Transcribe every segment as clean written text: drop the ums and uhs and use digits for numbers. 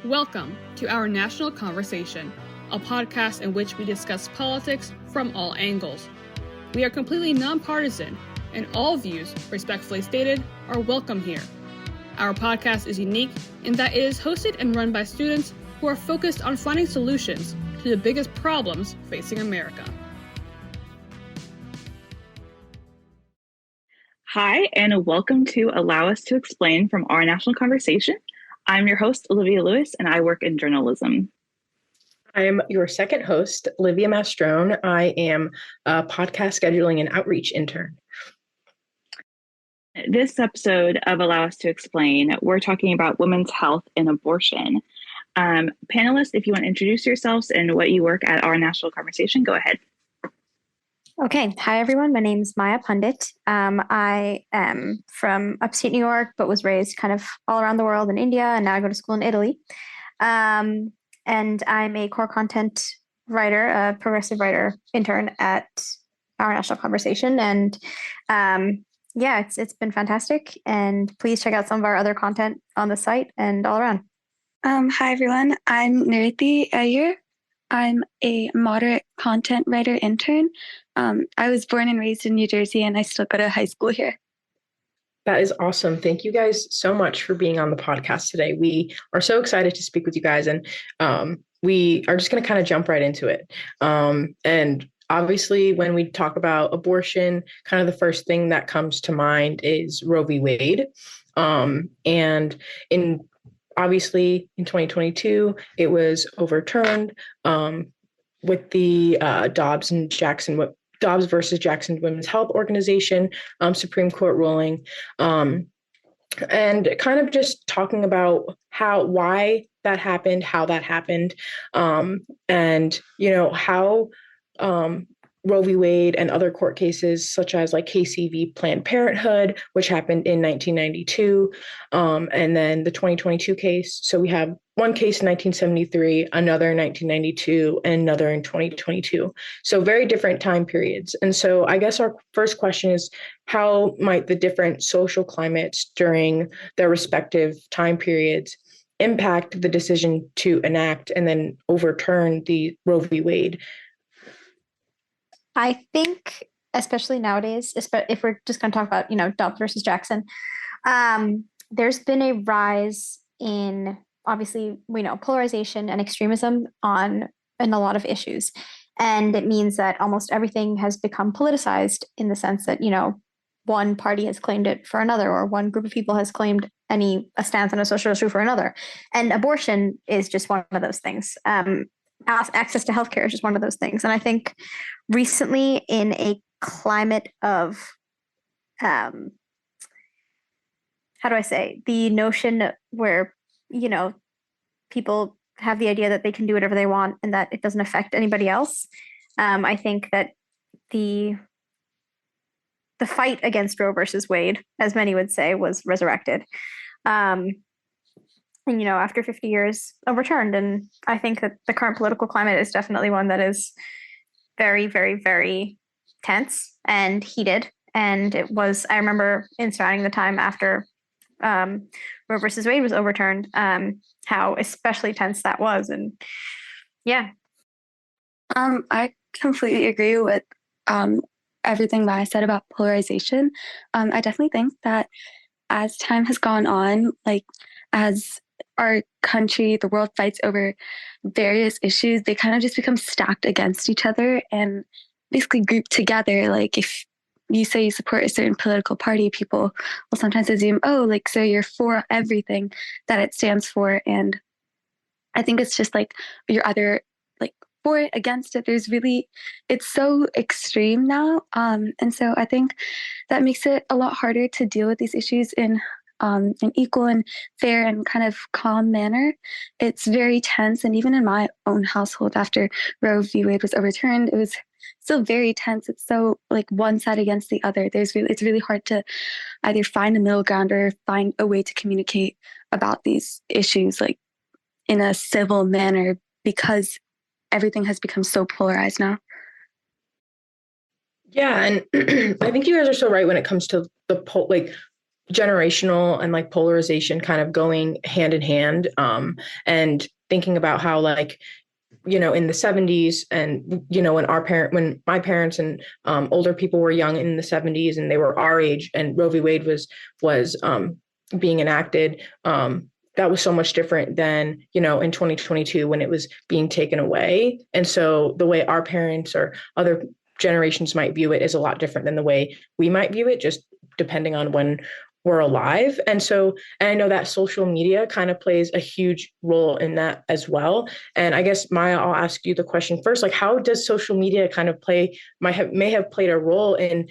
Welcome to Our National Conversation, a podcast in which we discuss politics from all angles. We are completely nonpartisan, and all views, respectfully stated, are welcome here. Our podcast is unique in that it is hosted and run by students who are focused on finding solutions to the biggest problems facing America. Hi, and welcome to Allow Us to Explain from Our National Conversation. I'm your host, Olivia Lewis, and I work in journalism. I'm your second host, Olivia Mastrone. I am a podcast scheduling and outreach intern. This episode of Allow Us to Explain, we're talking about women's health and abortion. Panelists, if you want to introduce yourselves and what you work at Our National Conversation, go ahead. Okay. Hi, everyone. My name's Maya Pundit. I am from upstate New York, but was raised kind of all around the world in India, and now I go to school in Italy. And I'm a core content writer, a progressive writer intern at Our National Conversation. And it's been fantastic. And please check out some of our other content on the site and all around. Hi, everyone. I'm Niriti Ayer. I'm a moderate content writer intern. I was born and raised in New Jersey, and I still go to high school here. That is awesome. Thank you guys so much for being on the podcast today. We are so excited to speak with you guys, and we are just going to kind of jump right into it. And obviously, when we talk about abortion, kind of the first thing that comes to mind is Roe v. Wade. Obviously, in 2022, it was overturned with the Dobbs versus Jackson Women's Health Organization Supreme Court ruling, and kind of just talking about why that happened, how that happened, and how Roe v. Wade and other court cases, such as like Casey v. Planned Parenthood, which happened in 1992, and then the 2022 case. So we have one case in 1973, another in 1992, and another in 2022. So very different time periods. And so I guess our first question is, how might the different social climates during their respective time periods impact the decision to enact and then overturn the Roe v. Wade? I think, especially nowadays, if we're just going to talk about, Dobbs versus Jackson, there's been a rise in, obviously, we know, polarization and extremism in a lot of issues. And it means that almost everything has become politicized in the sense that, one party has claimed it for another, or one group of people has claimed a stance on a social issue for another. And abortion is just one of those things. Access to healthcare is just one of those things. And I think recently, in a climate of, the notion where, people have the idea that they can do whatever they want and that it doesn't affect anybody else. I think that the fight against Roe versus Wade, as many would say, was resurrected. And, after 50 years, overturned. And I think that the current political climate is definitely one that is very, very, very tense and heated. And I remember in surrounding the time after Roe versus Wade was overturned, how especially tense that was. And yeah. I completely agree with everything that I said about polarization. I definitely think that as time has gone on, as our country, the world fights over various issues, they kind of just become stacked against each other and basically grouped together. Like if you say you support a certain political party, people will sometimes assume, so you're for everything that it stands for. And I think it's just like you're either for it, against it. It's so extreme now. And so I think that makes it a lot harder to deal with these issues in an equal and fair and kind of calm manner. It's very tense. And even in my own household, after Roe v. Wade was overturned, it was still very tense. It's so one side against the other. It's really hard to either find a middle ground or find a way to communicate about these issues in a civil manner, because everything has become so polarized now. Yeah, and I think you guys are so right when it comes to the generational and like polarization kind of going hand in hand, and thinking about how like, in the 70s, and when my parents and older people were young in the 70s and they were our age and Roe v. Wade was being enacted, that was so much different than in 2022 when it was being taken away. And so the way our parents or other generations might view it is a lot different than the way we might view it, just depending on when we're alive. And I know that social media kind of plays a huge role in that as well. And I guess, Maya, I'll ask you the question first, like, how does social media kind of may have played a role in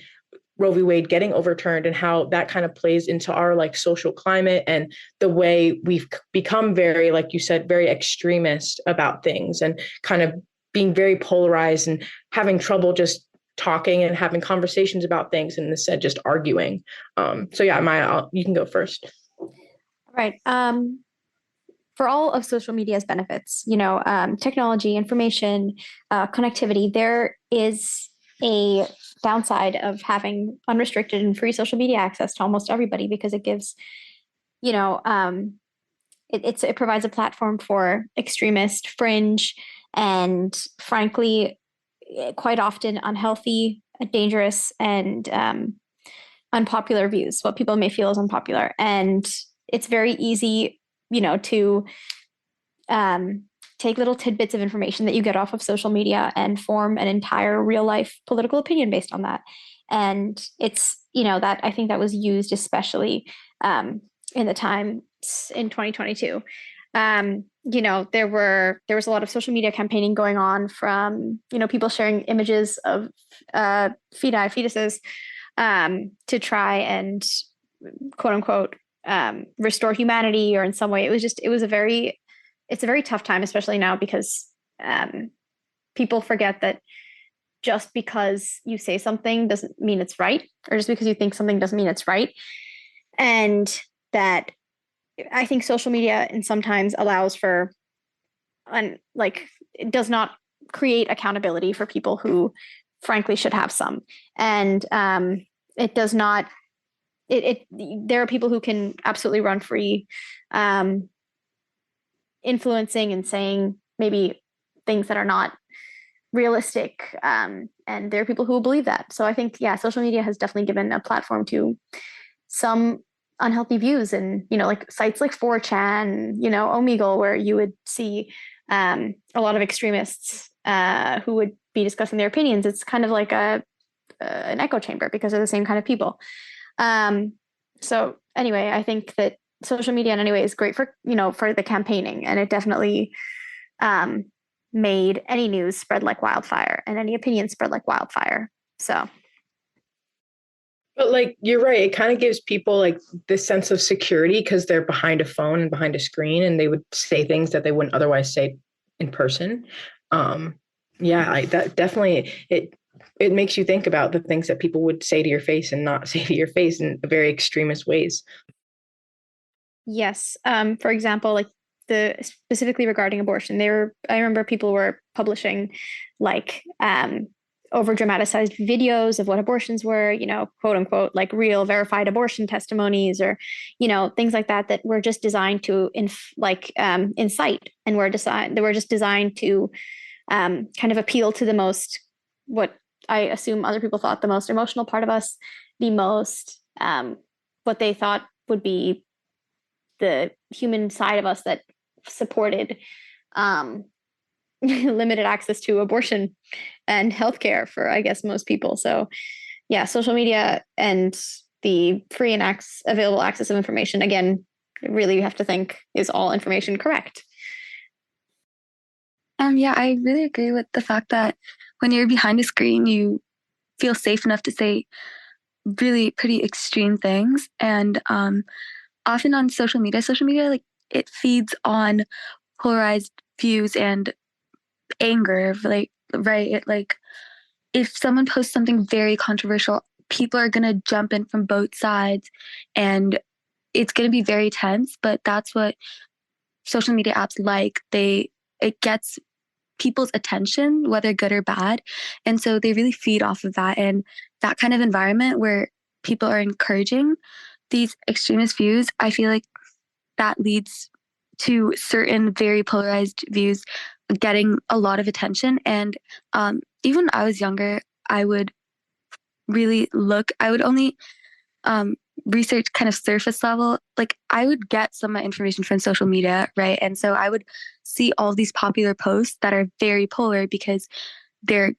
Roe v. Wade getting overturned, and how that kind of plays into our like social climate and the way we've become very, like you said, very extremist about things, and kind of being very polarized and having trouble just talking and having conversations about things, and instead just arguing. So yeah, Maya, you can go first. Right. For all of social media's benefits, technology, information, connectivity, there is a downside of having unrestricted and free social media access to almost everybody, because it gives, it provides a platform for extremist, fringe, and frankly, quite often unhealthy, dangerous, and unpopular views, what people may feel is unpopular. And it's very easy, to take little tidbits of information that you get off of social media and form an entire real life political opinion based on that. And it's, that I think that was used especially in the times in 2022. There was a lot of social media campaigning going on from, people sharing images of fetuses to try and quote unquote restore humanity, or in some way. It's a very tough time, especially now, because people forget that just because you say something doesn't mean it's right, or just because you think something doesn't mean it's right. And that I think social media in sometimes allows for, it does not create accountability for people who frankly should have some. And it does not, there are people who can absolutely run free, influencing and saying maybe things that are not realistic. And there are people who will believe that. So I think, social media has definitely given a platform to some unhealthy views, and, like sites like 4chan, Omegle, where you would see a lot of extremists who would be discussing their opinions. It's kind of like an echo chamber, because they're the same kind of people. So anyway, I think that social media in any way is great for, for the campaigning, and it definitely made any news spread like wildfire and any opinion spread like wildfire. So. But like, you're right. It kind of gives people like this sense of security, because they're behind a phone and behind a screen, and they would say things that they wouldn't otherwise say in person. That definitely, it makes you think about the things that people would say to your face and not say to your face in very extremist ways. Yes. For example, like specifically regarding abortion, I remember people were publishing like over dramatized videos of what abortions were, quote unquote, like real verified abortion testimonies, or, things like that were just designed to incite, and were just designed to kind of appeal to the most, what I assume other people thought the most emotional part of us, the most what they thought would be the human side of us that supported limited access to abortion and healthcare for, I guess, most people. So yeah, social media and the free and available access of information, again, really you have to think, is all information correct? Yeah, I really agree with the fact that when you're behind a screen, you feel safe enough to say really pretty extreme things. And often on social media, like, it feeds on polarized views and anger, like, right? Like, if someone posts something very controversial, people are going to jump in from both sides, and it's going to be very tense. But that's what social media apps like. It gets people's attention, whether good or bad. And so they really feed off of that. And that kind of environment where people are encouraging these extremist views, I feel like that leads to certain very polarized views getting a lot of attention. And even when I was younger, I would only research kind of surface level. Like I would get some of my information from social media, right? And so I would see all these popular posts that are very polar because they're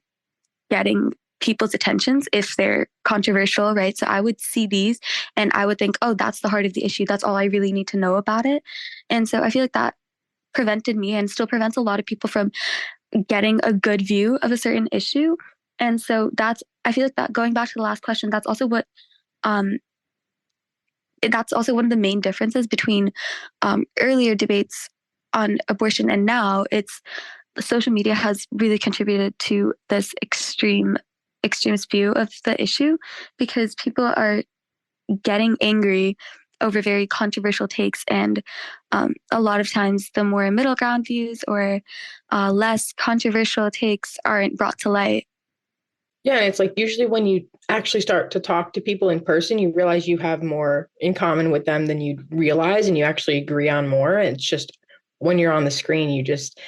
getting people's attentions if they're controversial, right? So I would see these and I would think, oh, that's the heart of the issue. That's all I really need to know about it. And so I feel like that prevented me and still prevents a lot of people from getting a good view of a certain issue. And so I feel like that going back to the last question, that's also one of the main differences between earlier debates on abortion and now. It's social media has really contributed to this extremist view of the issue because people are getting angry over very controversial takes, and a lot of times the more middle ground views or less controversial takes aren't brought to light. Yeah, and it's like usually when you actually start to talk to people in person, you realize you have more in common with them than you realize, and you actually agree on more. It's just when you're on the screen, you just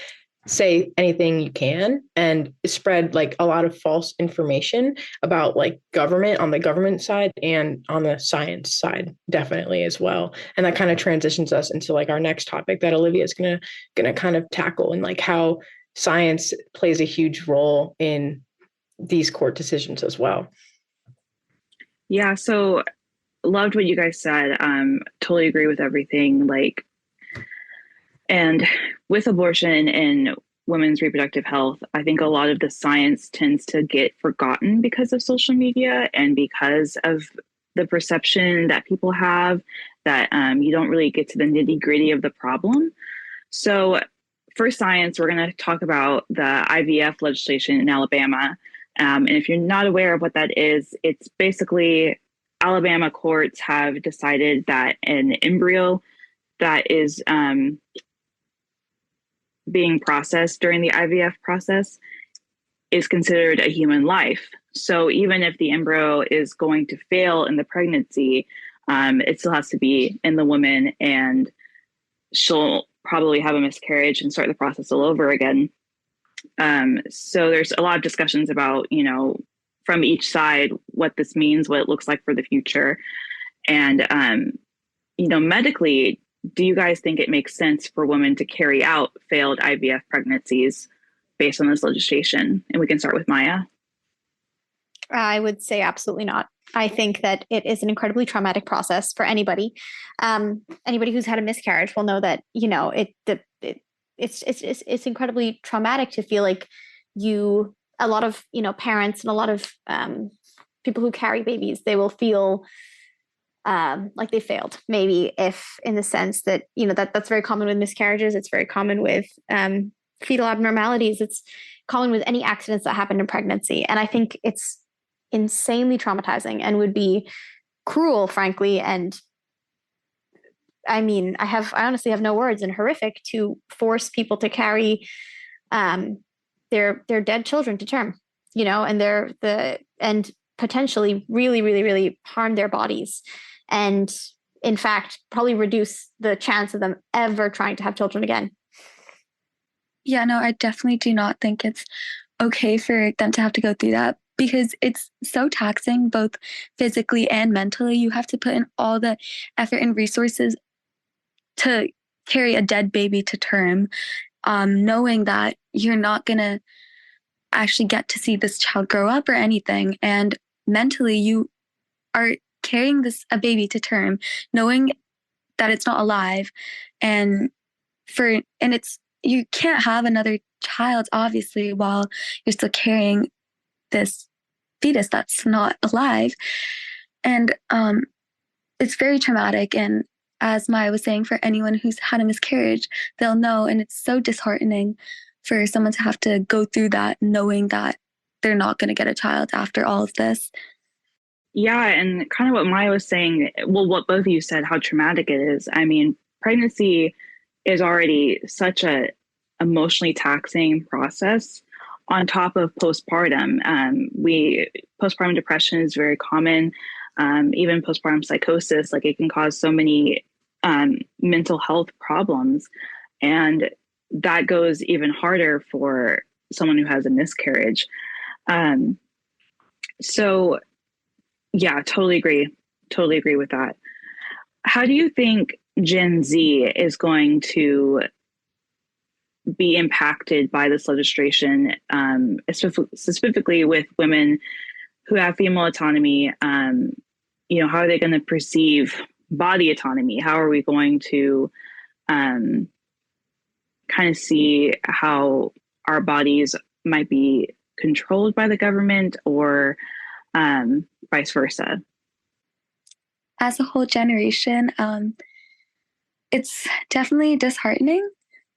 say anything you can and spread like a lot of false information about like government on the government side and on the science side definitely as well. And that kind of transitions us into like our next topic that Olivia is gonna kind of tackle, and like how science plays a huge role in these court decisions as well. Yeah, so loved what you guys said. Totally agree with everything. Like, and with abortion and women's reproductive health, I think a lot of the science tends to get forgotten because of social media and because of the perception that people have that you don't really get to the nitty gritty of the problem. So for science, we're going to talk about the IVF legislation in Alabama. And if you're not aware of what that is, it's basically Alabama courts have decided that an embryo that is being processed during the IVF process is considered a human life. So even if the embryo is going to fail in the pregnancy, it still has to be in the woman, and she'll probably have a miscarriage and start the process all over again. So there's a lot of discussions about, from each side, what this means, what it looks like for the future. And, medically, do you guys think it makes sense for women to carry out failed IVF pregnancies based on this legislation? And we can start with Maya. I would say absolutely not. I think that it is an incredibly traumatic process for anybody. Anybody who's had a miscarriage will know that, it's incredibly traumatic to feel like a lot of, parents and a lot of people who carry babies, they will feel like they failed, maybe, if in the sense that, that's very common with miscarriages. It's very common with fetal abnormalities. It's common with any accidents that happen in pregnancy. And I think it's insanely traumatizing and would be cruel, frankly. And I mean, I honestly have no words, and horrific to force people to carry their dead children to term, and potentially really, really, really harm their bodies. And in fact, probably reduce the chance of them ever trying to have children again. Yeah, no, I definitely do not think it's okay for them to have to go through that, because it's so taxing, both physically and mentally. You have to put in all the effort and resources to carry a dead baby to term, knowing that you're not going to actually get to see this child grow up or anything. And mentally, you are carrying a baby to term, knowing that it's not alive, and you can't have another child, obviously, while you're still carrying this fetus that's not alive. And it's very traumatic. And as Maya was saying, for anyone who's had a miscarriage, they'll know. And it's so disheartening for someone to have to go through that, knowing that they're not going to get a child after all of this. Yeah, and kind of what Maya was saying, well, what both of you said, how traumatic it is. I mean, pregnancy is already such a emotionally taxing process. On top of postpartum, postpartum depression is very common. even postpartum psychosis. Like, it can cause so many mental health problems. And that goes even harder for someone who has a miscarriage. So yeah, totally agree. Totally agree with that. How do you think Gen Z is going to be impacted by this legislation, specifically with women who have female autonomy? How are they going to perceive body autonomy? How are we going to kind of see how our bodies might be controlled by the government, or vice versa? As a whole generation, it's definitely disheartening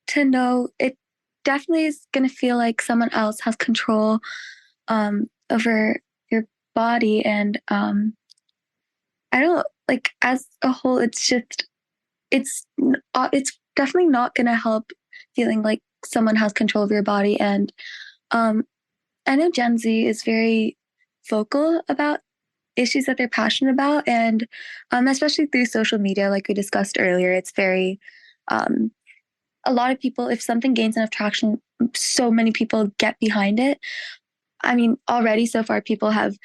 to know it definitely is going to feel like someone else has control over your body. And I don't like, as a whole, it's definitely not going to help feeling like someone has control of your body. And I know Gen Z is very vocal about issues that they're passionate about, and especially through social media, like we discussed earlier, it's very a lot of people, if something gains enough traction, so many people get behind it. I mean, already so far, people have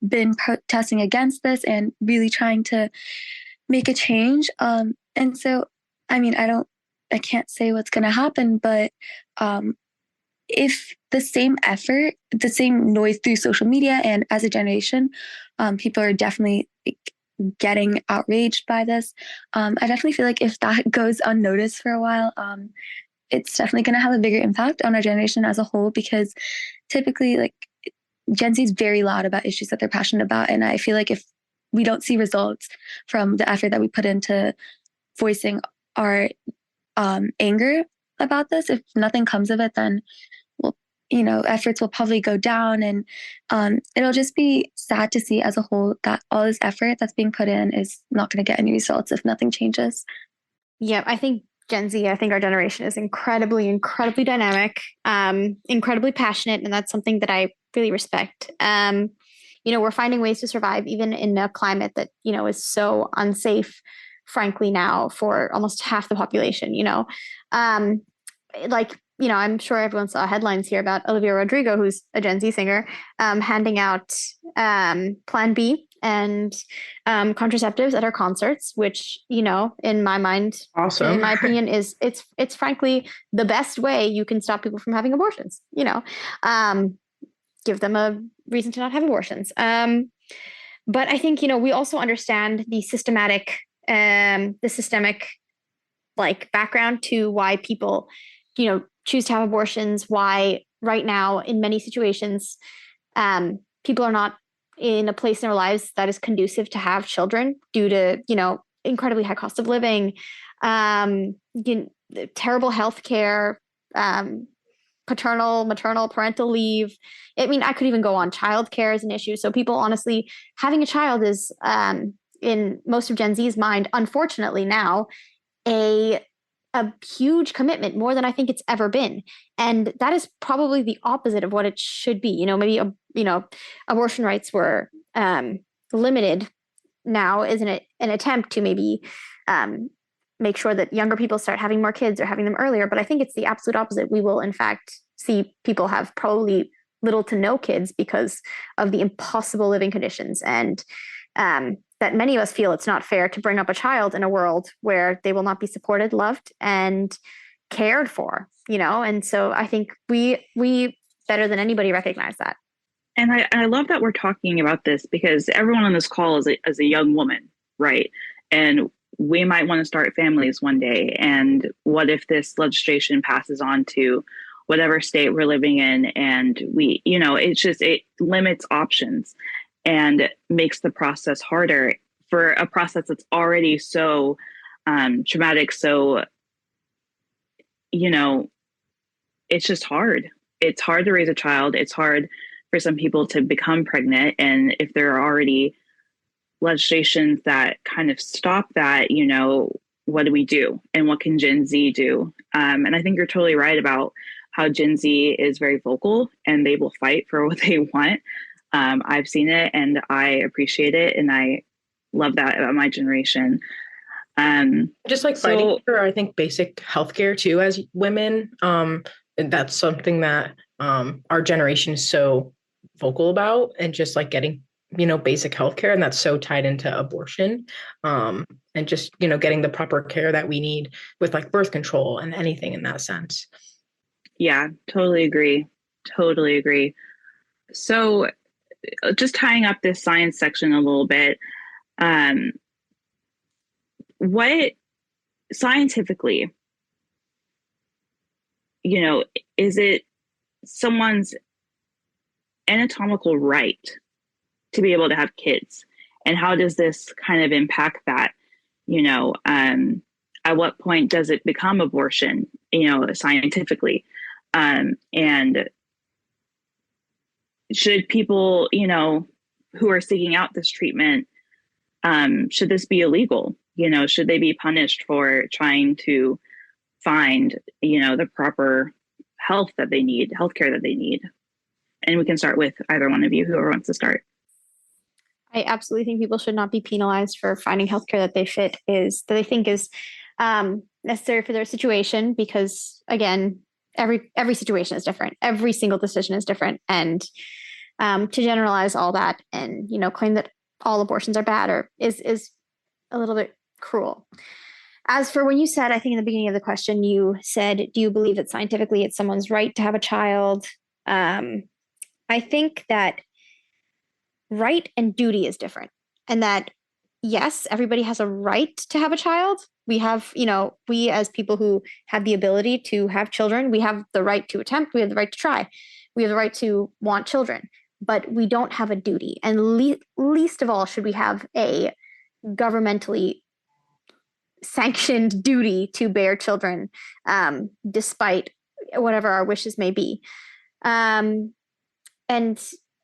been protesting against this and really trying to make a change. And so, I mean, I can't say what's going to happen, but if the same effort, the same noise through social media and as a generation, people are definitely getting outraged by this. I definitely feel like if that goes unnoticed for a while, it's definitely going to have a bigger impact on our generation as a whole, because typically, like, Gen Z is very loud about issues that they're passionate about. And I feel like if we don't see results from the effort that we put into voicing our anger about this, if nothing comes of it, then efforts will probably go down, and it'll just be sad to see as a whole that all this effort that's being put in is not going to get any results if nothing changes. Yeah, I think Gen Z, I think our generation is incredibly, incredibly dynamic, incredibly passionate, and that's something that I really respect. We're finding ways to survive even in a climate that, is so unsafe, frankly, now for almost half the population, I'm sure everyone saw headlines here about Olivia Rodrigo, who's a Gen Z singer, handing out Plan B and contraceptives at her concerts, which, in my mind, Awesome. in my opinion, is it's frankly the best way you can stop people from having abortions. Give them a reason to not have abortions. But I think we also understand the systemic like background to why people choose to have abortions, why right now in many situations people are not in a place in their lives that is conducive to have children due to incredibly high cost of living, terrible health care, maternal, parental leave. I mean, I could even go on. Childcare is an issue. So people, honestly, having a child is in most of Gen Z's mind, unfortunately now, a huge commitment, more than I think it's ever been. And that is probably the opposite of what it should be. Maybe abortion rights were limited now is an attempt to maybe make sure that younger people start having more kids or having them earlier. But I think it's the absolute opposite. We will, in fact, see people have probably little to no kids because of the impossible living conditions, and that many of us feel it's not fair to bring up a child in a world where they will not be supported, loved, and cared for, And so I think we better than anybody recognize that. And I love that we're talking about this, because everyone on this call is a young woman, right? And we might want to start families one day. And what if this legislation passes on to whatever state we're living in, and it limits options and makes the process harder for a process that's already so traumatic. So, it's just hard. It's hard to raise a child. It's hard for some people to become pregnant. And if there are already legislations that kind of stop that, what do we do? And what can Gen Z do? And I think you're totally right about how Gen Z is very vocal and they will fight for what they want. I've seen it and I appreciate it. And I love that about my generation. Just like fighting for, I think, basic healthcare too as women. And that's something that our generation is so vocal about, and just like getting, basic healthcare, and that's so tied into abortion, and just, getting the proper care that we need with like birth control and anything in that sense. Yeah, totally agree. Totally agree. So just tying up this science section a little bit, what scientifically, is it someone's anatomical right to be able to have kids? And how does this kind of impact that? At what point does it become abortion, scientifically? And should people, who are seeking out this treatment, should this be illegal? Should they be punished for trying to find, the proper healthcare that they need? And we can start with either one of you, whoever wants to start. I absolutely think people should not be penalized for finding healthcare that they think is necessary for their situation, because again, every situation is different. Every single decision is different. And to generalize all that and, claim that all abortions are bad is a little bit cruel. As for when you said, I think in the beginning of the question, you said, do you believe that scientifically it's someone's right to have a child? I think that right and duty is different. And that, yes, everybody has a right to have a child. We have, we as people who have the ability to have children, we have the right to attempt, we have the right to try, we have the right to want children, but we don't have a duty. And least of all should we have a governmentally sanctioned duty to bear children, despite whatever our wishes may be. And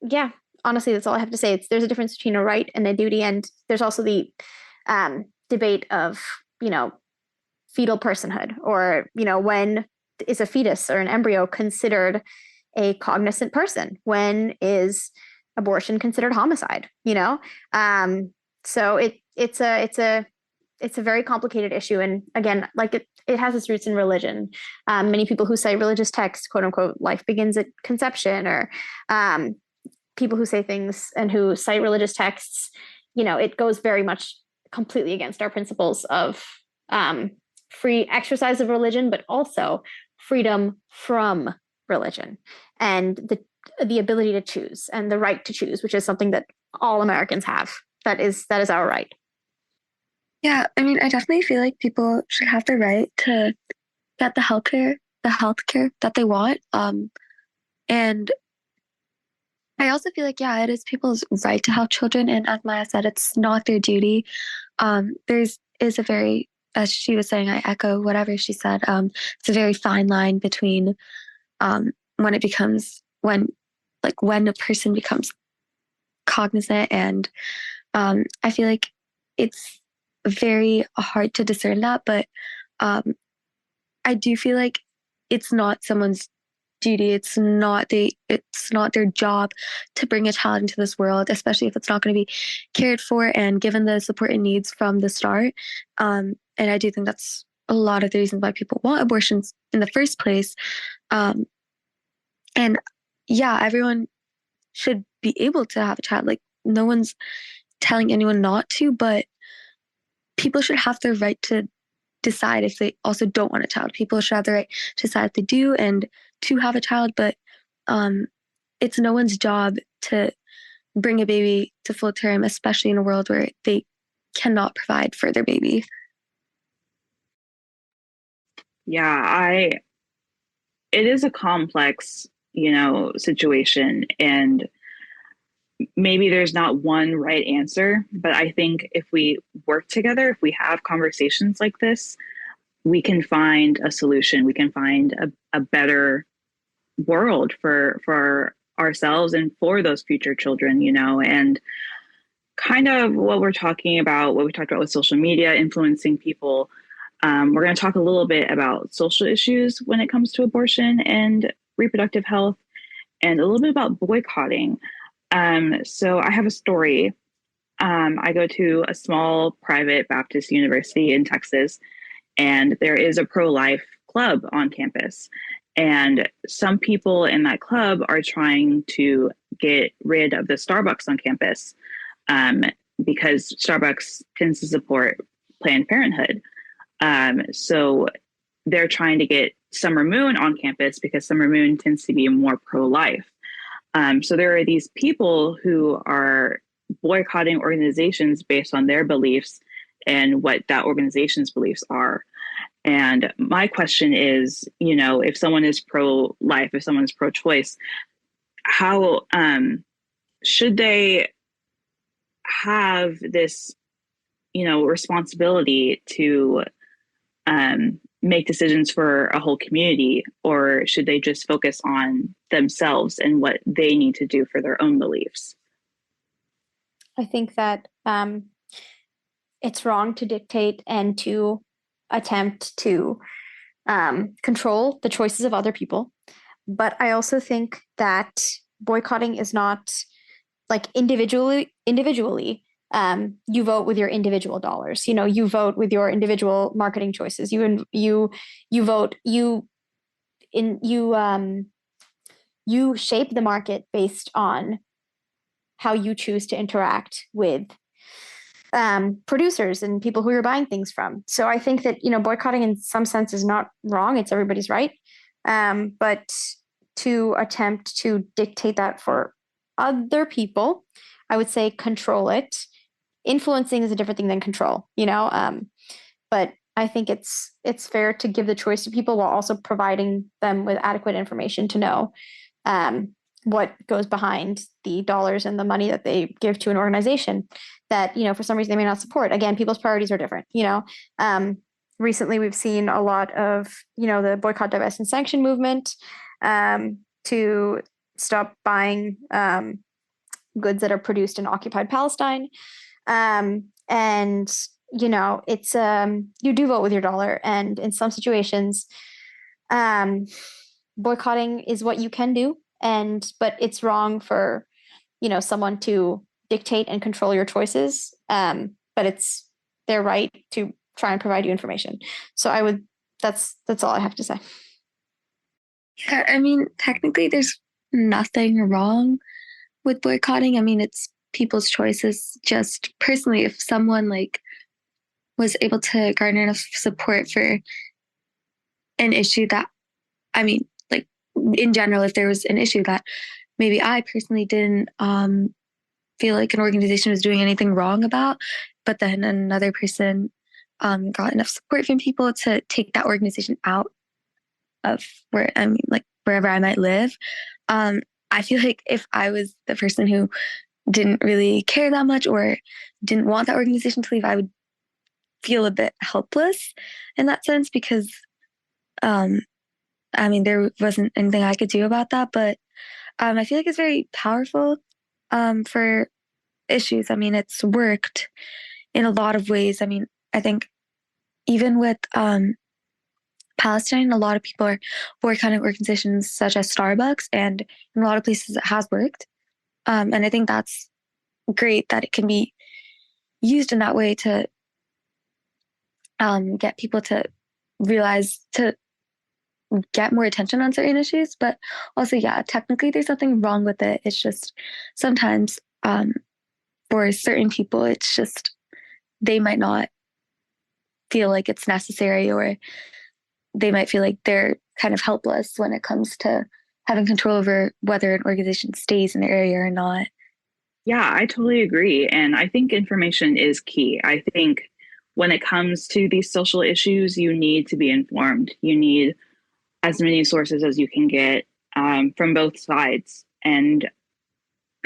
yeah, honestly, that's all I have to say. There's a difference between a right and a duty. And there's also the debate of, fetal personhood, or, when is a fetus or an embryo considered a cognizant person? When is abortion considered homicide? So it's a very complicated issue. And again, like it has its roots in religion. Many people who cite religious texts, quote unquote, life begins at conception, or people who say things and who cite religious texts, it goes very much completely against our principles of free exercise of religion, but also freedom from religion, and the ability to choose and the right to choose, which is something that all Americans have. That is our right. Yeah, I mean, I definitely feel like people should have the right to get the healthcare that they want. And I also feel like, yeah, it is people's right to have children. And as Maya said, it's not their duty. Is a very, as she was saying, I echo whatever she said. It's a very fine line between when a person becomes cognizant, and I feel like it's very hard to discern that, but I do feel like it's not someone's duty. It's not their job to bring a child into this world, especially if it's not going to be cared for and given the support it needs from the start. And I do think that's a lot of the reasons why people want abortions in the first place. And yeah, everyone should be able to have a child. Like, no one's telling anyone not to, but people should have the right to decide if they also don't want a child. People should have the right to decide if they do and to have a child, but it's no one's job to bring a baby to full term, especially in a world where they cannot provide for their baby. Yeah, it is a complex, situation, and maybe there's not one right answer, but I think if we work together, if we have conversations like this, we can find a solution. We can find a better world for ourselves and for those future children, and kind of what we talked about with social media influencing people. We're going to talk a little bit about social issues when it comes to abortion and reproductive health, and a little bit about boycotting. So I have a story I go to a small private Baptist university in Texas, and there is a pro-life club on campus. And some people in that club are trying to get rid of the Starbucks on campus, because Starbucks tends to support Planned Parenthood. So they're trying to get Summer Moon on campus because Summer Moon tends to be more pro-life. So there are these people who are boycotting organizations based on their beliefs and what that organization's beliefs are. And my question is, if someone is pro-life, if someone is pro-choice, how should they have this, responsibility to make decisions for a whole community, or should they just focus on themselves and what they need to do for their own beliefs? I think that it's wrong to dictate and to attempt to control the choices of other people. But I also think that boycotting is not like individually, you vote with your individual dollars. You vote with your individual marketing choices. You vote, you shape the market based on how you choose to interact with producers and people who you're buying things from. So I think that, boycotting in some sense is not wrong. It's everybody's right. But to attempt to dictate that for other people, I would say control it. Influencing is a different thing than control, but I think it's fair to give the choice to people while also providing them with adequate information to know what goes behind the dollars and the money that they give to an organization that, for some reason they may not support. Again, people's priorities are different, recently we've seen a lot of, the boycott, divest, and sanction movement to stop buying goods that are produced in occupied Palestine. And, it's, you do vote with your dollar. And in some situations, boycotting is what you can do. But it's wrong for, someone to dictate and control your choices. But it's their right to try and provide you information. So that's all I have to say. Yeah, I mean, technically there's nothing wrong with boycotting. I mean, it's people's choices. Just personally, if someone was able to garner enough support for an issue that, in general, if there was an issue that maybe I personally didn't feel like an organization was doing anything wrong about, but then another person got enough support from people to take that organization out of wherever I might live. I feel like if I was the person who didn't really care that much or didn't want that organization to leave, I would feel a bit helpless in that sense because, there wasn't anything I could do about that. But I feel like it's very powerful for issues. It's worked in a lot of ways. I think even with Palestine, a lot of people are boycotting organizations such as Starbucks, and in a lot of places it has worked. And I think that's great that it can be used in that way to get people to realize, to get more attention on certain issues. But also, yeah, technically there's nothing wrong with it. It's just sometimes for certain people, it's just they might not feel like it's necessary, or they might feel like they're kind of helpless when it comes to having control over whether an organization stays in the area or not. Yeah, I totally agree. And I think information is key. I think when it comes to these social issues, you need to be informed. You need as many sources as you can get from both sides. And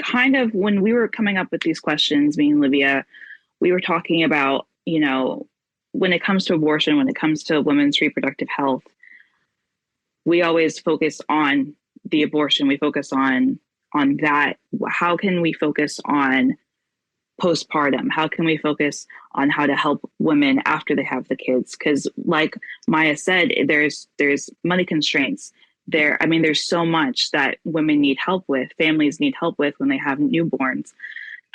kind of when we were coming up with these questions, me and Livia, we were talking about, when it comes to abortion, when it comes to women's reproductive health, we always focus on the abortion. We focus on that. How can we focus on postpartum? How can we focus on how to help women after they have the kids? Because like Maya said, there's money constraints there. There's so much that women need help with, families need help with when they have newborns.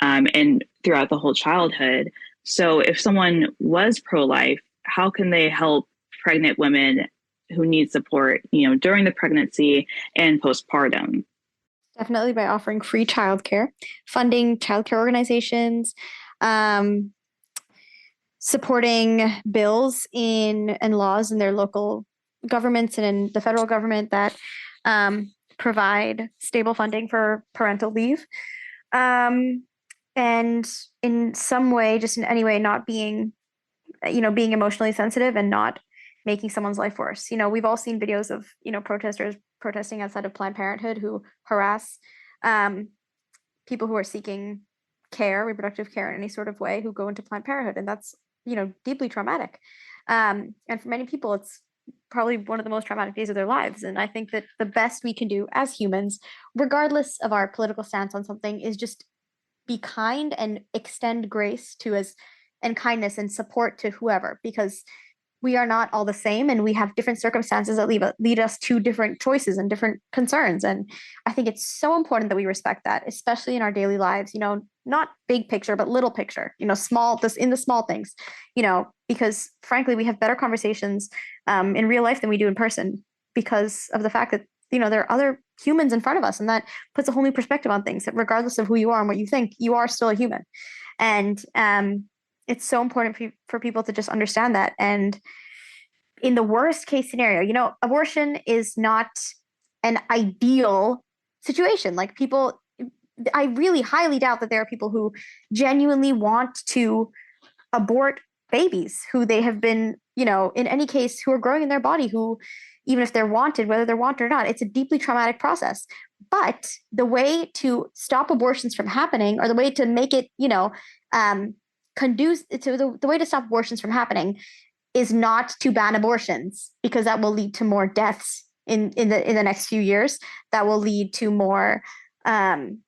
and throughout the whole childhood. So if someone was pro-life, how can they help pregnant women who need support, during the pregnancy and postpartum? Definitely by offering free childcare, funding childcare organizations, um, supporting bills and laws in their local governments and in the federal government that provide stable funding for parental leave. And in some way, just in any way, not being, being emotionally sensitive and not making someone's life worse. We've all seen videos of, protesters protesting outside of Planned Parenthood who harass people who are seeking care, reproductive care in any sort of way, who go into Planned Parenthood. And that's, deeply traumatic. And for many people, it's probably one of the most traumatic days of their lives. And I think that the best we can do as humans, regardless of our political stance on something, is just be kind and extend grace to us and kindness and support to whoever, because we are not all the same and we have different circumstances that lead us to different choices and different concerns. And I think it's so important that we respect that, especially in our daily lives, not big picture, but little picture, small, this in the small things, because frankly, we have better conversations in real life than we do in person because of the fact that, there are other humans in front of us, and that puts a whole new perspective on things, that regardless of who you are and what you think, you are still a human. And it's so important for people to just understand that. And in the worst case scenario, abortion is not an ideal situation. Like people, I really highly doubt that there are people who genuinely want to abort babies who they have been, in any case, who are growing in their body, who, even if they're wanted, whether they're wanted or not, it's a deeply traumatic process. But the way to stop abortions from happening, or the way to make it, conduce to the way to stop abortions from happening, is not to ban abortions, because that will lead to more deaths in the next few years. That will lead to more, in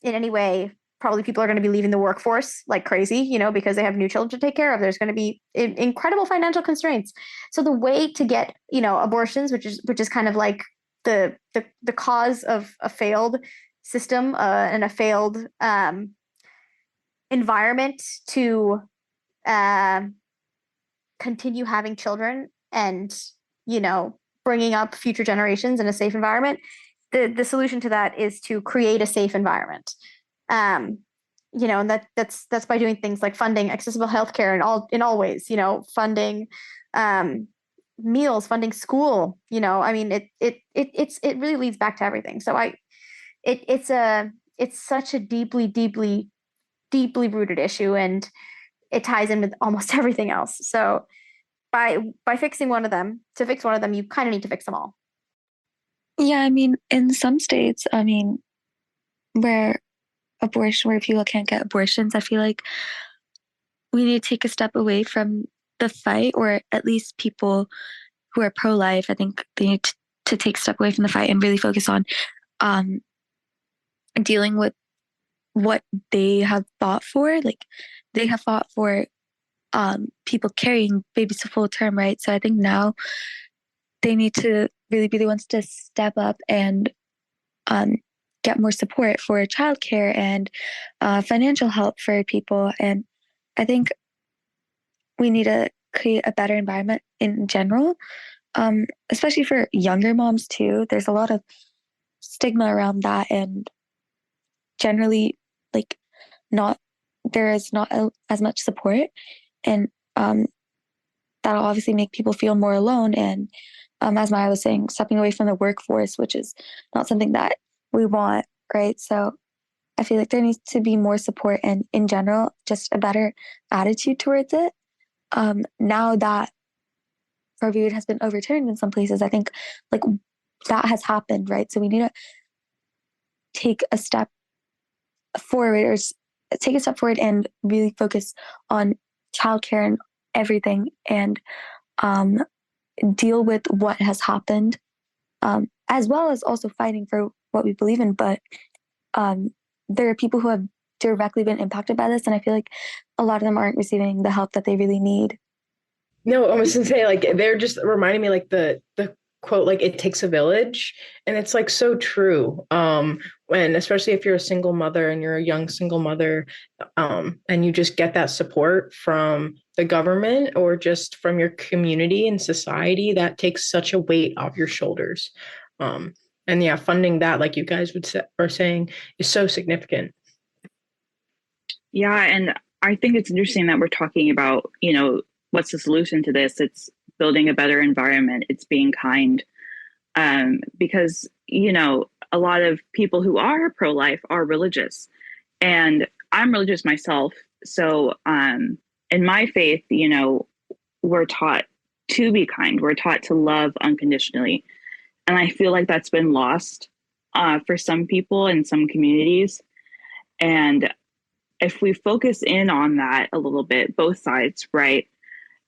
any way, probably people are going to be leaving the workforce like crazy, because they have new children to take care of. There's going to be incredible financial constraints. So the way to get, abortions, which is kind of like the cause of a failed system and a failed environment to continue having children and, bringing up future generations in a safe environment. The solution to that is to create a safe environment. And that's by doing things like funding accessible healthcare in all ways, funding meals, funding school, it really leads back to everything. So it's such a deeply, deeply, deeply rooted issue, and it ties in with almost everything else. So by fixing one of them, to fix one of them, you kind of need to fix them all. Yeah, in some states, where people can't get abortions, I feel like we need to take a step away from the fight, or at least people who are pro-life, I think they need to take a step away from the fight and really focus on dealing with what they have fought for. Like, they have fought for people carrying babies to full term, right? So I think now they need to really be the ones to step up and get more support for childcare and financial help for people. And I think we need to create a better environment in general, especially for younger moms too. There's a lot of stigma around that, and generally, there is not as much support, and that'll obviously make people feel more alone. And as Maya was saying, stepping away from the workforce, which is not something that we want, right? So I feel like there needs to be more support, and in general, just a better attitude towards it. Now that Roe v. Wade has been overturned in some places, I think that has happened, right? So we need to take a step forward, and really focus on childcare and everything, and deal with what has happened, as well as also fighting for what we believe in. But there are people who have directly been impacted by this, and I feel like a lot of them aren't receiving the help that they really need. No, I was gonna say, they're just reminding me, the quote, like, it takes a village, and it's like so true. When, especially if you're a single mother and you're a young single mother, and you just get that support from the government or just from your community and society, that takes such a weight off your shoulders. And yeah, funding that, like you guys are saying, is so significant. Yeah, and I think it's interesting that we're talking about, what's the solution to this? It's building a better environment. It's being kind. Because, a lot of people who are pro-life are religious, and I'm religious myself. So in my faith, we're taught to be kind. We're taught to love unconditionally. And I feel like that's been lost for some people in some communities. And if we focus in on that a little bit, both sides, right,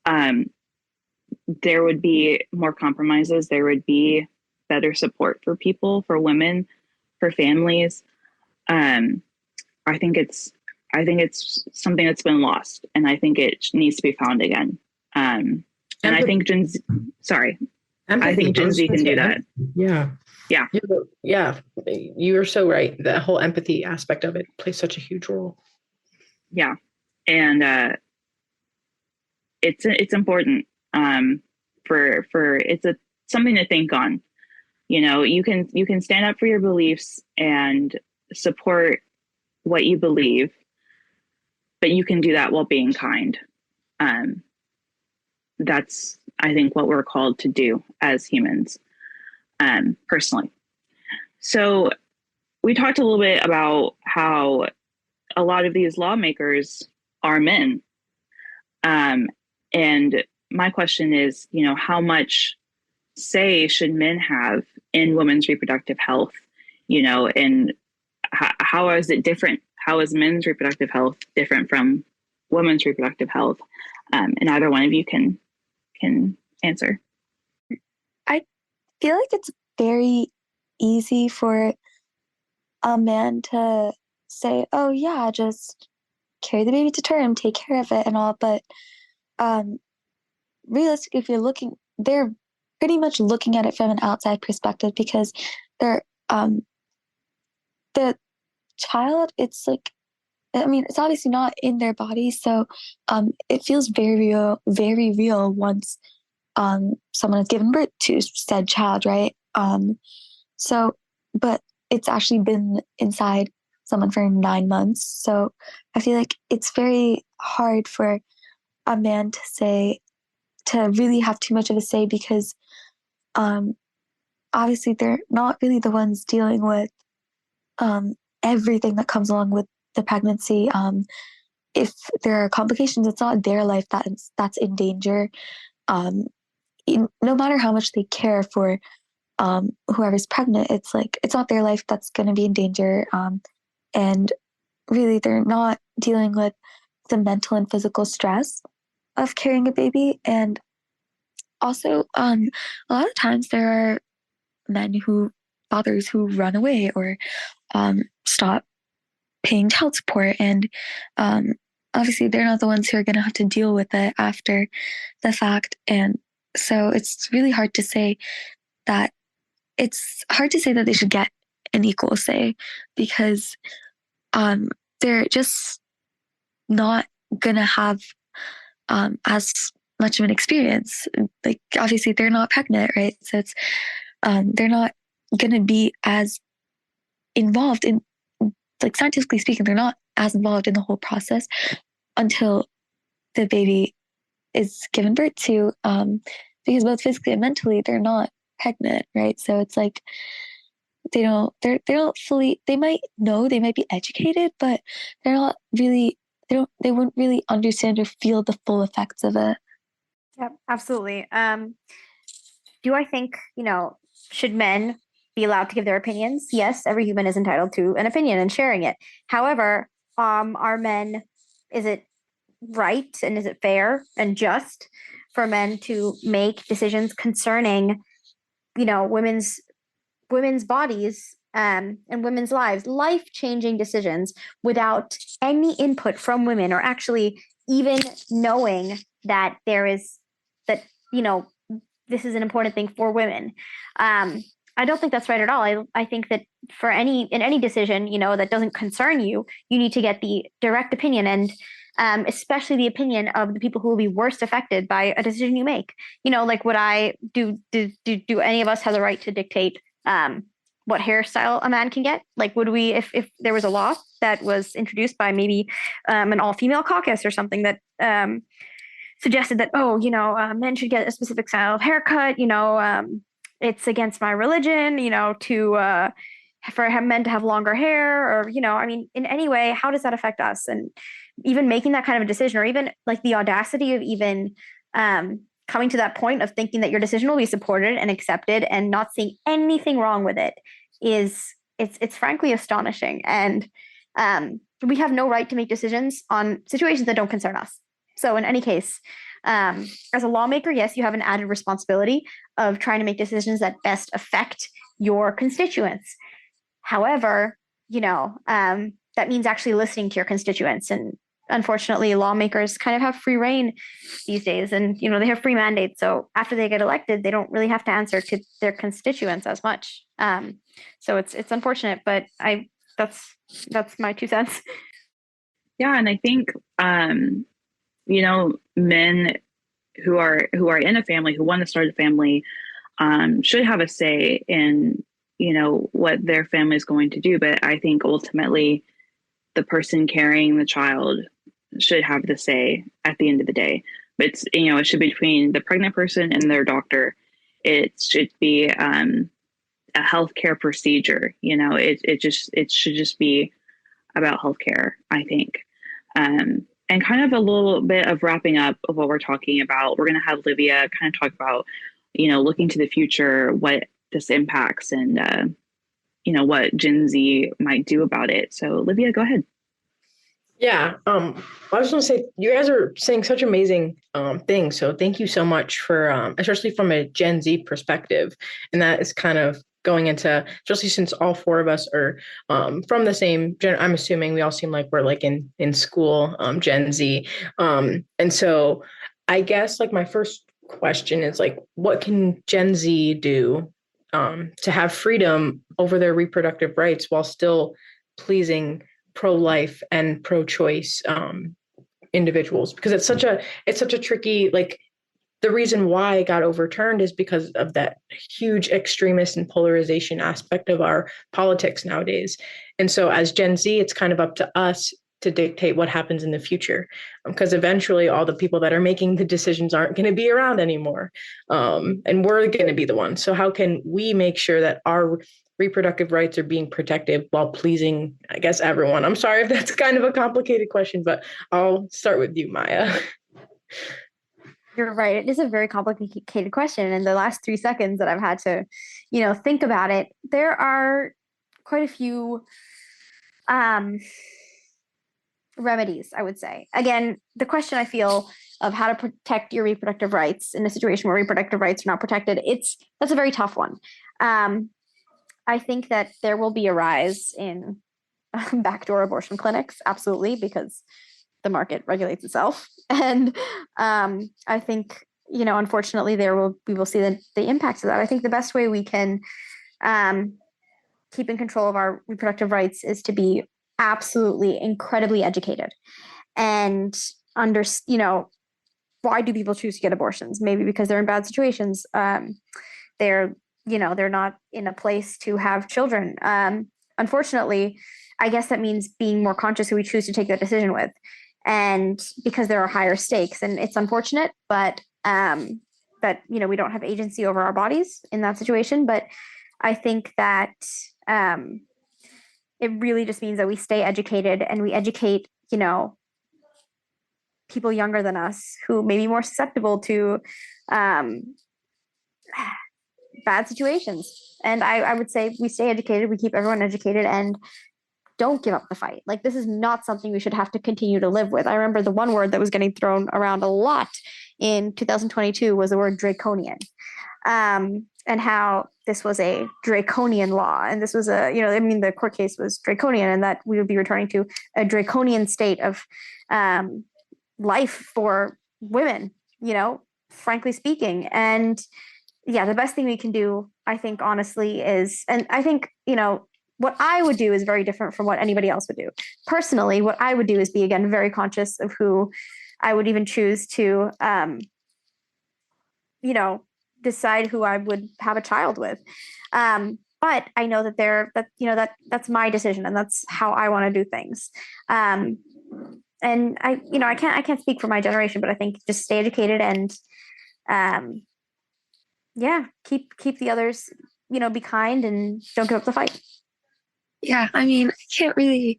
there would be more compromises. There would be better support for people, for women, for families. I think it's something that's been lost, and I think it needs to be found again. And I think Gen Z can do that. Yeah. Yeah. Yeah. You are so right. The whole empathy aspect of it plays such a huge role. Yeah. And it's important for it's something to think on. You can stand up for your beliefs and support what you believe, but you can do that while being kind. That's, I think, what we're called to do as humans, personally. So we talked a little bit about how a lot of these lawmakers are men. And my question is, how much say should men have in women's reproductive health? And how is it different? How is men's reproductive health different from women's reproductive health? And either one of you can answer. I feel like it's very easy for a man to say, oh yeah, just carry the baby to term, take care of it and all. But realistically, if you're looking, they're pretty much looking at it from an outside perspective, because they're the child, it's like, it's obviously not in their body, so it feels very real once someone has given birth to said child, right? So, but it's actually been inside someone for 9 months. So I feel like it's very hard for a man to really have too much of a say, because obviously they're not really the ones dealing with everything that comes along with the pregnancy. If there are complications, it's not their life that's in danger. No matter how much they care for whoever's pregnant, it's like, it's not their life that's going to be in danger. And really, they're not dealing with the mental and physical stress of carrying a baby. And also, a lot of times there are fathers who run away or stop paying child support. And obviously they're not the ones who are going to have to deal with it after the fact. And so it's really hard to say that they should get an equal say, because they're just not going to have as much of an experience. Like, obviously they're not pregnant, right? So it's they're not going to be as involved in, like, scientifically speaking, they're not as involved in the whole process until the baby is given birth to, because both physically and mentally they're not pregnant, right? So it's like they don't fully, they might know, they might be educated, but they're not really, they wouldn't really understand or feel the full effects of it. Yeah, absolutely. Do I think, should men be allowed to give their opinions? Yes, every human is entitled to an opinion and sharing it. However, are men, is it right and is it fair and just for men to make decisions concerning, women's bodies and women's lives, life-changing decisions, without any input from women, or actually even knowing that this is an important thing for women. I don't think that's right at all. I think that in any decision, that doesn't concern you, you need to get the direct opinion, and especially the opinion of the people who will be worst affected by a decision you make. Like, would I do any of us have the right to dictate what hairstyle a man can get? Like, would we, if there was a law that was introduced by maybe an all-female caucus or something that suggested that, men should get a specific style of haircut, it's against my religion, for men to have longer hair, or, in any way, how does that affect us? And even making that kind of a decision, or even like the audacity of even coming to that point of thinking that your decision will be supported and accepted and not seeing anything wrong with it it's frankly astonishing. And we have no right to make decisions on situations that don't concern us. So in any case, as a lawmaker, yes, you have an added responsibility of trying to make decisions that best affect your constituents. However, that means actually listening to your constituents. And unfortunately, lawmakers kind of have free reign these days, and they have free mandates. So after they get elected, they don't really have to answer to their constituents as much. So it's unfortunate, but that's my 2 cents. Yeah, and I think men who are in a family, who want to start a family, should have a say in what their family is going to do. But I think ultimately the person carrying the child should have the say at the end of the day. But it's, it should be between the pregnant person and their doctor. It should be a healthcare procedure. It should just be about healthcare, I think. And kind of a little bit of wrapping up of what we're talking about. We're going to have Livia kind of talk about, looking to the future, what this impacts, and what Gen Z might do about it. So Livia, go ahead. Yeah, I was going to say, you guys are saying such amazing things. So thank you so much for, especially from a Gen Z perspective. And that is kind of going into, especially since all 4 of us are from the same I'm assuming we all seem like we're like in school, Gen Z. And so I guess like my first question is like, what can Gen Z do to have freedom over their reproductive rights while still pleasing pro-life and pro-choice individuals? Because it's such a tricky, like, the reason why it got overturned is because of that huge extremist and polarization aspect of our politics nowadays. And so as Gen Z, it's kind of up to us to dictate what happens in the future, because eventually all the people that are making the decisions aren't going to be around anymore. And we're going to be the ones. So how can we make sure that our reproductive rights are being protected while pleasing, I guess, everyone? I'm sorry if that's kind of a complicated question, but I'll start with you, Maya. You're right. It is a very complicated question. And the last 3 seconds that I've had to, think about it, there are quite a few remedies, I would say. Again, the question, I feel, of how to protect your reproductive rights in a situation where reproductive rights are not protected, that's a very tough one. I think that there will be a rise in backdoor abortion clinics, absolutely, because the market regulates itself. And I think, unfortunately, we will see the impacts of that. I think the best way we can keep in control of our reproductive rights is to be absolutely incredibly educated and why do people choose to get abortions? Maybe because they're in bad situations. They're not in a place to have children. Unfortunately, I guess that means being more conscious who we choose to take that decision with. And because there are higher stakes, and it's unfortunate, but that, we don't have agency over our bodies in that situation. But I think that it really just means that we stay educated and we educate, people younger than us who may be more susceptible to bad situations. And I would say we stay educated, we keep everyone educated, and don't give up the fight. Like, this is not something we should have to continue to live with. I remember the one word that was getting thrown around a lot in 2022 was the word draconian, and how this was a draconian law. And this was the court case was draconian, and that we would be returning to a draconian state of life for women, frankly speaking. And yeah, the best thing we can do, I think, honestly, is, and I think, what I would do is very different from what anybody else would do. Personally, what I would do is be, again, very conscious of who I would even choose to, decide who I would have a child with. But I know that's my decision and that's how I want to do things. And I can't speak for my generation, but I think just stay educated and, yeah, keep the others, be kind and don't give up the fight. Yeah, I mean, I can't really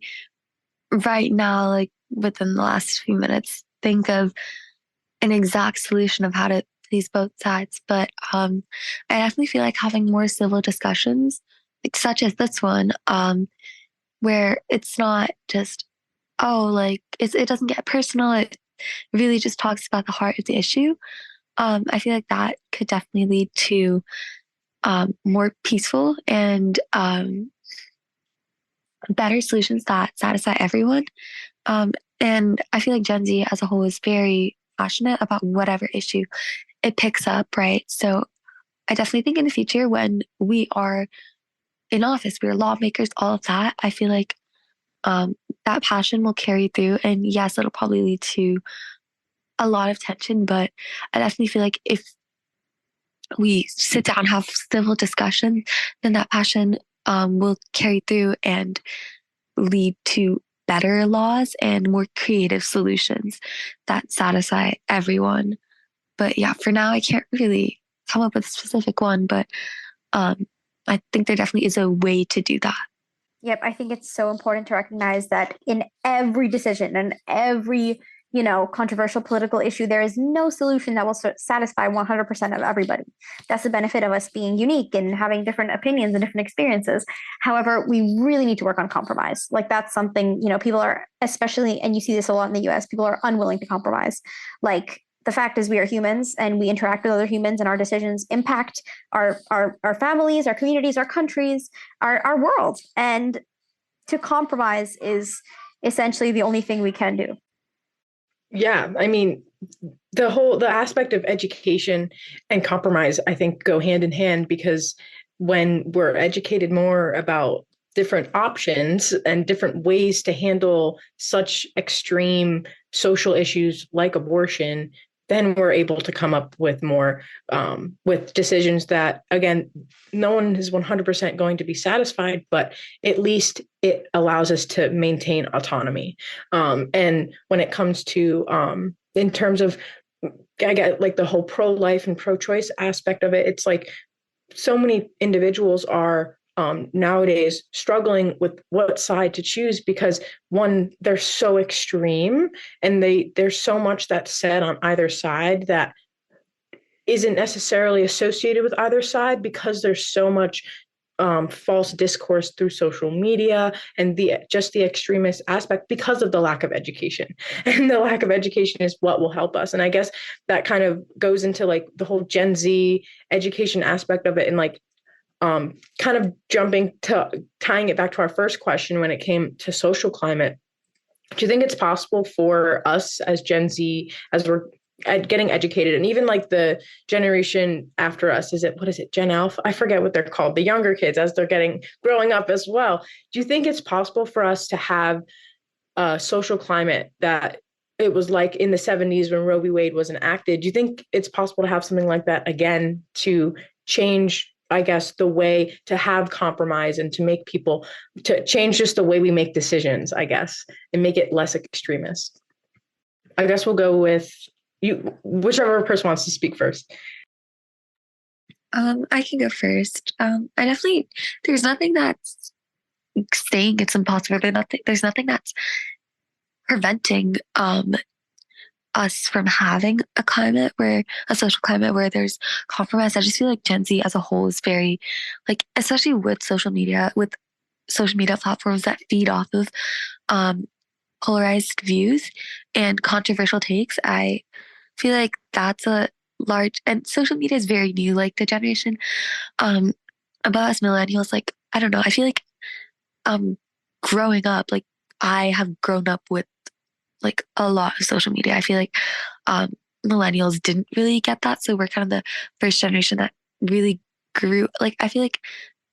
right now, like within the last few minutes, think of an exact solution of how to please both sides. But I definitely feel like having more civil discussions, like, such as this one, where it's not just, oh, like it doesn't get personal. It really just talks about the heart of the issue. I feel like that could definitely lead to more peaceful and better solutions that satisfy everyone. And I feel like Gen Z as a whole is very passionate about whatever issue it picks up, right? So I definitely think in the future, when we are in office, we're lawmakers, all of that, I feel like that passion will carry through. And yes, it'll probably lead to a lot of tension, but I definitely feel like if we sit down, have civil discussion, then that passion will carry through and lead to better laws and more creative solutions that satisfy everyone. But yeah, for now, I can't really come up with a specific one, but I think there definitely is a way to do that. Yep, I think it's so important to recognize that in every decision and every, controversial political issue, there is no solution that will satisfy 100% of everybody. That's the benefit of us being unique and having different opinions and different experiences. However, we really need to work on compromise. Like, that's something, people are, especially, and you see this a lot in the US, people are unwilling to compromise. Like, the fact is, we are humans and we interact with other humans, and our decisions impact our families, our communities, our countries, our world. And to compromise is essentially the only thing we can do. Yeah, I mean, the aspect of education and compromise, I think, go hand in hand, because when we're educated more about different options and different ways to handle such extreme social issues like abortion, then we're able to come up with more with decisions that, again, no one is 100% going to be satisfied, but at least it allows us to maintain autonomy. And when it comes to, in terms of, I get like the whole pro-life and pro-choice aspect of it, it's like so many individuals are nowadays struggling with what side to choose, because one, they're so extreme, and there's so much that's said on either side that isn't necessarily associated with either side, because there's so much false discourse through social media and the extremist aspect, because of the lack of education. And the lack of education is what will help us. And I guess that kind of goes into like the whole Gen Z education aspect of it, and like kind of tying it back to our first question when it came to social climate. Do you think it's possible for us as Gen Z, as we're getting educated, and even like the generation after us, what is it, Gen Alpha? I forget what they're called, the younger kids, as they're growing up as well. Do you think it's possible for us to have a social climate that it was like in the 70s when Roe v. Wade was enacted? Do you think it's possible to have something like that again, to change, I guess, the way to have compromise and to make people, to change just the way we make decisions, I guess, and make it less extremist? I guess we'll go with you, whichever person wants to speak first. I can go first. There's nothing that's saying it's impossible. There's nothing that's preventing us from having a social climate where there's compromise. I just feel like Gen Z as a whole is very, like, especially with social media platforms that feed off of polarized views and controversial takes. I feel like that's a large, and social media is very new. Like, the generation above us millennials, like, I don't know, I feel like growing up, like, I have grown up with like a lot of social media. I feel like millennials didn't really get that. So we're kind of the first generation that really grew. Like, I feel like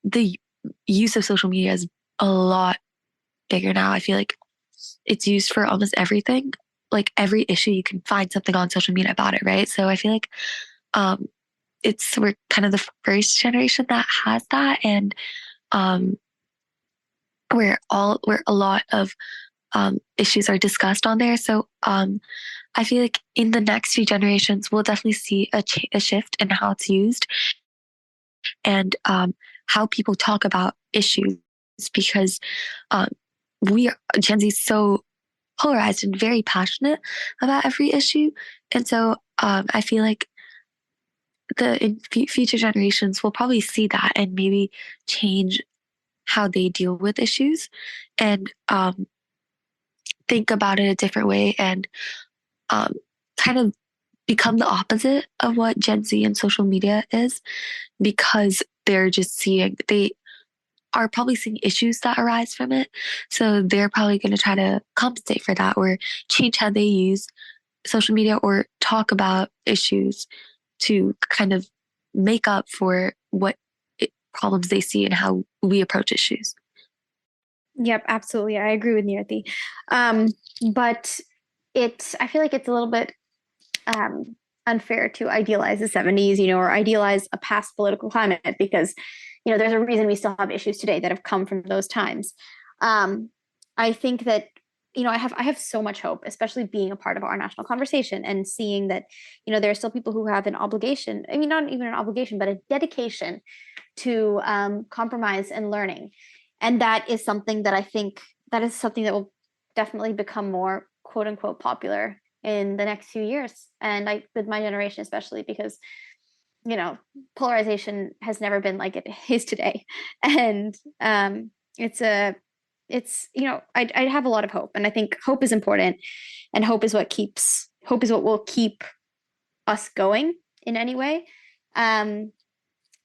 the use of social media is a lot bigger now. I feel like it's used for almost everything. Like every issue, you can find something on social media about it, right? So I feel like we're kind of the first generation that has that, and where a lot of issues are discussed on there. So I feel like in the next few generations, we'll definitely see a shift in how it's used and how people talk about issues, because Gen Z is so polarized and very passionate about every issue. And so I feel like in future generations will probably see that and maybe change how they deal with issues and think about it a different way, and kind of become the opposite of what Gen Z and social media is, because they are probably seeing issues that arise from it. So they're probably going to try to compensate for that or change how they use social media or talk about issues to kind of make up for what problems they see and how we approach issues. Yep, absolutely. I agree with Nirati. But I feel like it's a little bit unfair to idealize the 70s, or idealize a past political climate, because, there's a reason we still have issues today that have come from those times. I think that, I have so much hope, especially being a part of our national conversation and seeing that, there are still people who have an obligation. I mean, not even an obligation, but a dedication to compromise and learning. And that is something that I think that will definitely become more quote unquote popular in the next few years. And with my generation, especially, because, polarization has never been like it is today. And I have a lot of hope, and I think hope is important, and hope is what will keep us going in any way. And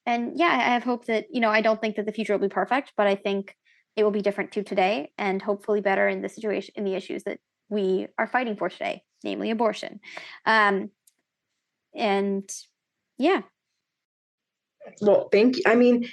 yeah, I have hope that, I don't think that the future will be perfect, but I think it will be different to today, and hopefully better in the issues that we are fighting for today, namely abortion. And yeah. Well, thank you. I mean,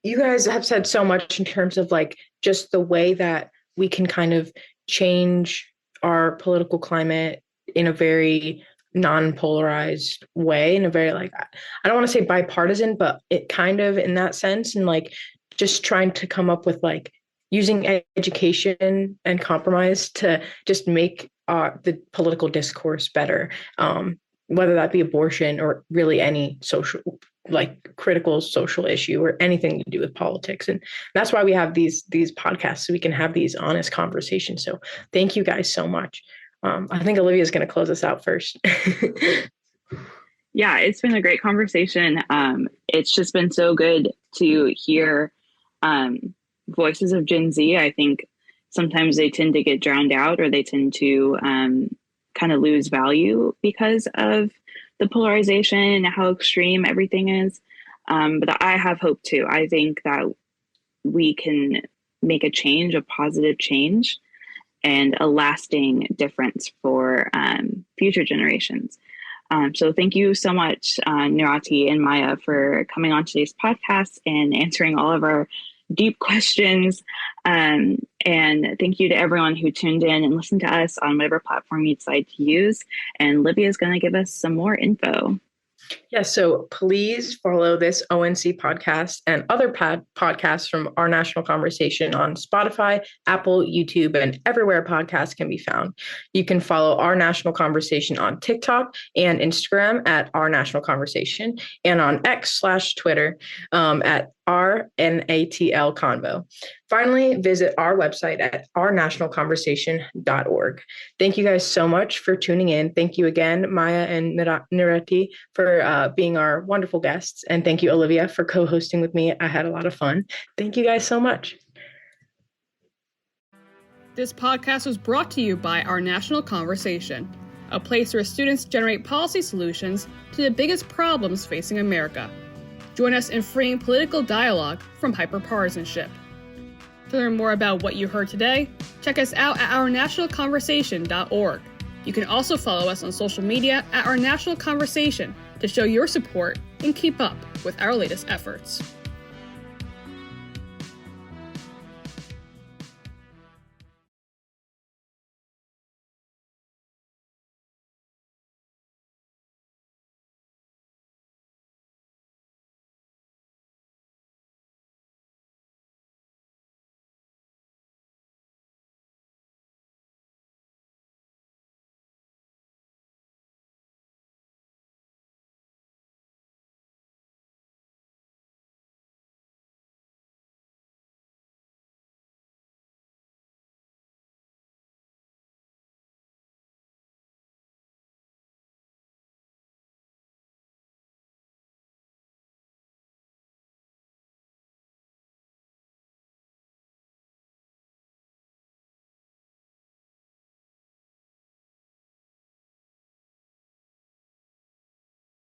you guys have said so much in terms of like just the way that we can kind of change our political climate in a very non-polarized way, in a very, like, I don't want to say bipartisan, but it kind of in that sense, and like just trying to come up with like using education and compromise to just make the political discourse better, whether that be abortion or really any social, like critical social issue or anything to do with politics. And that's why we have these podcasts, so we can have these honest conversations. So thank you guys so much. I think Olivia is going to close us out first. Yeah, it's been a great conversation. It's just been so good to hear voices of Gen Z. I think sometimes they tend to get drowned out, or they tend to kind of lose value because of the polarization and how extreme everything is. But I have hope too. I think that we can make a change, a positive change, and a lasting difference for future generations. So thank you so much, Nirati and Maya, for coming on today's podcast and answering all of our deep questions. And thank you to everyone who tuned in and listened to us on whatever platform you decide to use. And Livia is going to give us some more info. Yeah, so please follow this ONC podcast and other podcasts from Our National Conversation on Spotify, Apple, YouTube, and everywhere podcasts can be found. You can follow Our National Conversation on TikTok and Instagram at Our National Conversation, and on X/Twitter at RNATL Convo. Finally, visit our website at ournationalconversation.org. Thank you guys so much for tuning in. Thank you again, Maya and Nirati, for being our wonderful guests. And thank you, Olivia, for co-hosting with me. I had a lot of fun. Thank you guys so much. This podcast was brought to you by Our National Conversation, a place where students generate policy solutions to the biggest problems facing America. Join us in freeing political dialogue from hyper-partisanship. To learn more about what you heard today, check us out at ournationalconversation.org. You can also follow us on social media at Our National Conversation to show your support and keep up with our latest efforts.